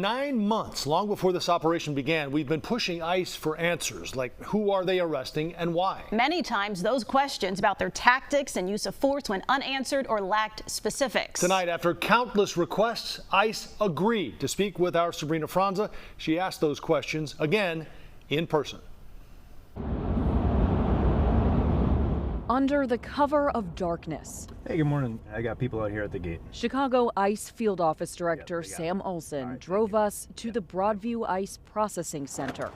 9 months, long before this operation began, we've been pushing ICE for answers, like who are they arresting and why? Many times those questions about their tactics and use of force went unanswered or lacked specifics. Tonight, after countless requests, ICE agreed to speak with our Sabrina Franza. She asked those questions again in person. Under the cover of darkness. Hey, good morning. I got people out here at the gate. Chicago ICE Field Office Director Sam Olson drove us to the Broadview ICE Processing Center.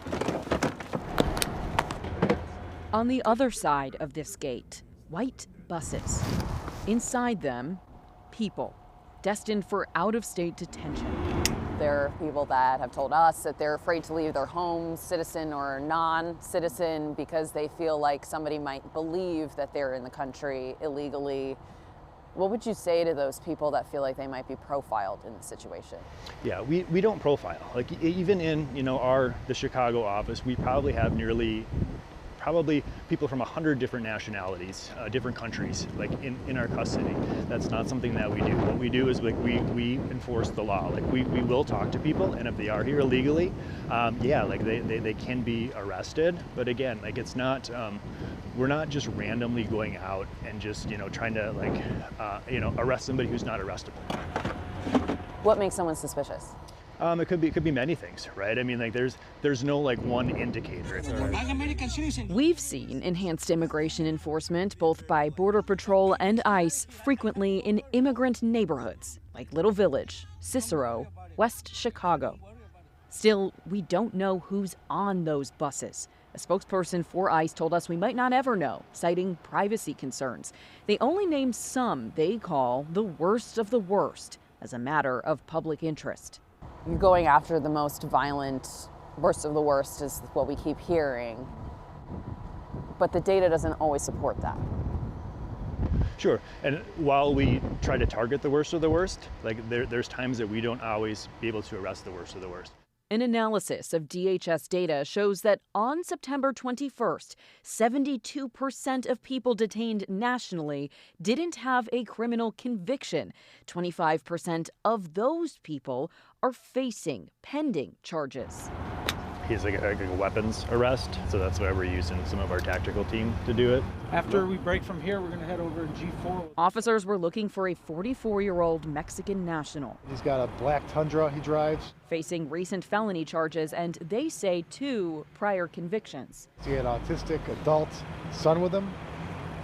On the other side of this gate, white buses. Inside them, people destined for out-of-state detention. There are people that have told us that they're afraid to leave their homes, citizen or non-citizen, because they feel like somebody might believe that they're in the country illegally. What would you say to those people that feel like they might be profiled in this situation? Yeah, we don't profile. Like even in the Chicago office, we probably have probably people from 100 different nationalities, different countries, like in our custody. That's not something that we do. What we do is like we enforce the law. Like we will talk to people, and if they are here illegally, yeah, like they can be arrested. But again, like it's not, we're not just randomly going out and just trying to arrest somebody who's not arrestable. What makes someone suspicious? It could be many things, right? I mean, like there's no like one indicator. We've seen enhanced immigration enforcement both by Border Patrol and ICE frequently in immigrant neighborhoods like Little Village, Cicero, West Chicago. Still, we don't know who's on those buses. A spokesperson for ICE told us we might not ever know, citing privacy concerns. They only named some they call the worst of the worst as a matter of public interest. You're going after the most violent, worst of the worst is what we keep hearing. But the data doesn't always support that. Sure, and while we try to target the worst of the worst, like there's times that we don't always be able to arrest the worst of the worst. An analysis of DHS data shows that on September 21st, 72% of people detained nationally didn't have a criminal conviction. 25% of those people are facing pending charges. He's like a weapons arrest, so that's why we're using some of our tactical team to do it. After we break from here, we're going to head over to G4. Officers were looking for a 44-year-old Mexican national. He's got a black Tundra he drives. Facing recent felony charges and, they say, 2 prior convictions. He had an autistic adult son with him,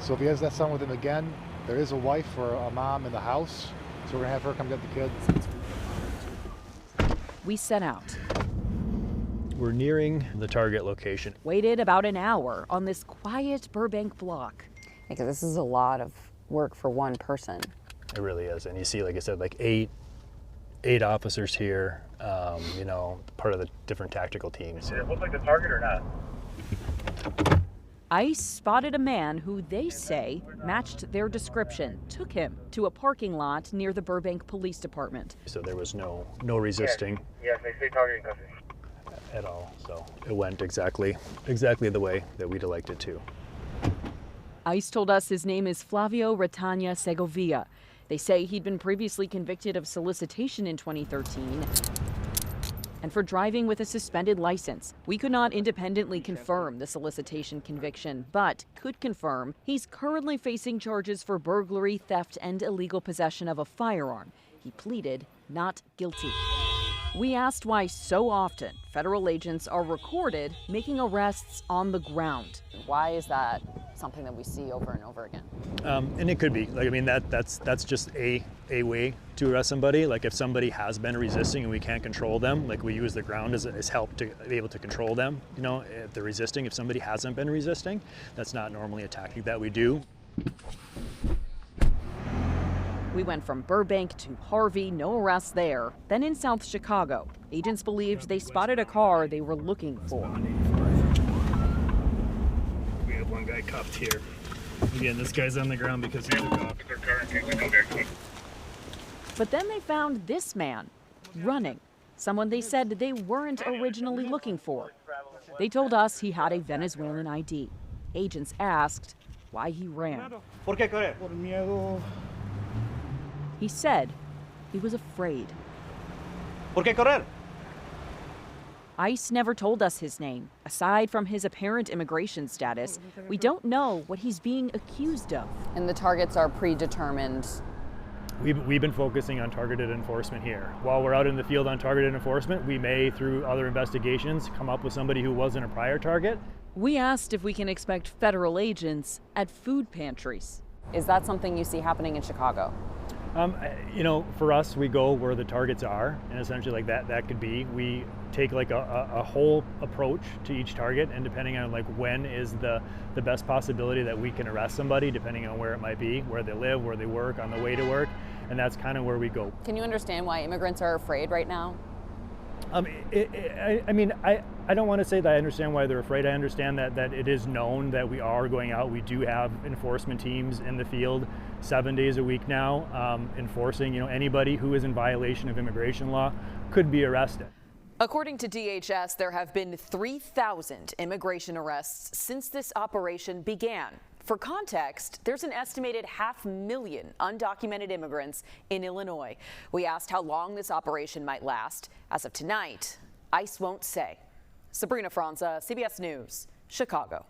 so if he has that son with him again, there is a wife or a mom in the house, so we're going to have her come get the kids. We set out. We're nearing the target location. Waited about an hour on this quiet Burbank block. Because this is a lot of work for one person. It really is, and you see, like I said, like eight officers here, part of the different tactical teams. Did it look like the target or not? ICE spotted a man who they say matched their description, took him to a parking lot near the Burbank Police Department. So there was no resisting. Yes, they say targeting custody. At all, so it went exactly the way that we'd liked it to. ICE told us his name is Flavio Retania Segovia. They say he'd been previously convicted of solicitation in 2013 and for driving with a suspended license. We could not independently confirm the solicitation conviction, but could confirm he's currently facing charges for burglary, theft, and illegal possession of a firearm. He pleaded not guilty. We asked why so often federal agents are recorded making arrests on the ground. Why is that something that we see over and over again? And it could be, like, I mean, that's just a way to arrest somebody. Like if somebody has been resisting and we can't control them, like we use the ground as help to be able to control them. If they're resisting, if somebody hasn't been resisting, that's not normally a tactic that we do. We went from Burbank to Harvey, no arrests there. Then in South Chicago, agents believed they spotted a car they were looking for. We have one guy cuffed here. Again, this guy's on the ground because he's a cop. But then they found this man running, someone they said they weren't originally looking for. They told us he had a Venezuelan ID. Agents asked why he ran. He said he was afraid. ¿Por qué correr? ICE never told us his name. Aside from his apparent immigration status, we don't know what he's being accused of. And the targets are predetermined. We've been focusing on targeted enforcement here. While we're out in the field on targeted enforcement, we may, through other investigations, come up with somebody who wasn't a prior target. We asked if we can expect federal agents at food pantries. Is that something you see happening in Chicago? You know, for us, we go where the targets are, and essentially like that could be. We take like a whole approach to each target, and depending on like when is the best possibility that we can arrest somebody, depending on where it might be, where they live, where they work, on the way to work, and that's kind of where we go. Can you understand why immigrants are afraid right now? I mean, I don't want to say that I understand why they're afraid. I understand that it is known that we are going out. We do have enforcement teams in the field 7 days a week now, enforcing, you know, anybody who is in violation of immigration law could be arrested. According to DHS, there have been 3,000 immigration arrests since this operation began. For context, there's an estimated 500,000 undocumented immigrants in Illinois. We asked how long this operation might last. As of tonight, ICE won't say. Sabrina Franza, CBS News, Chicago.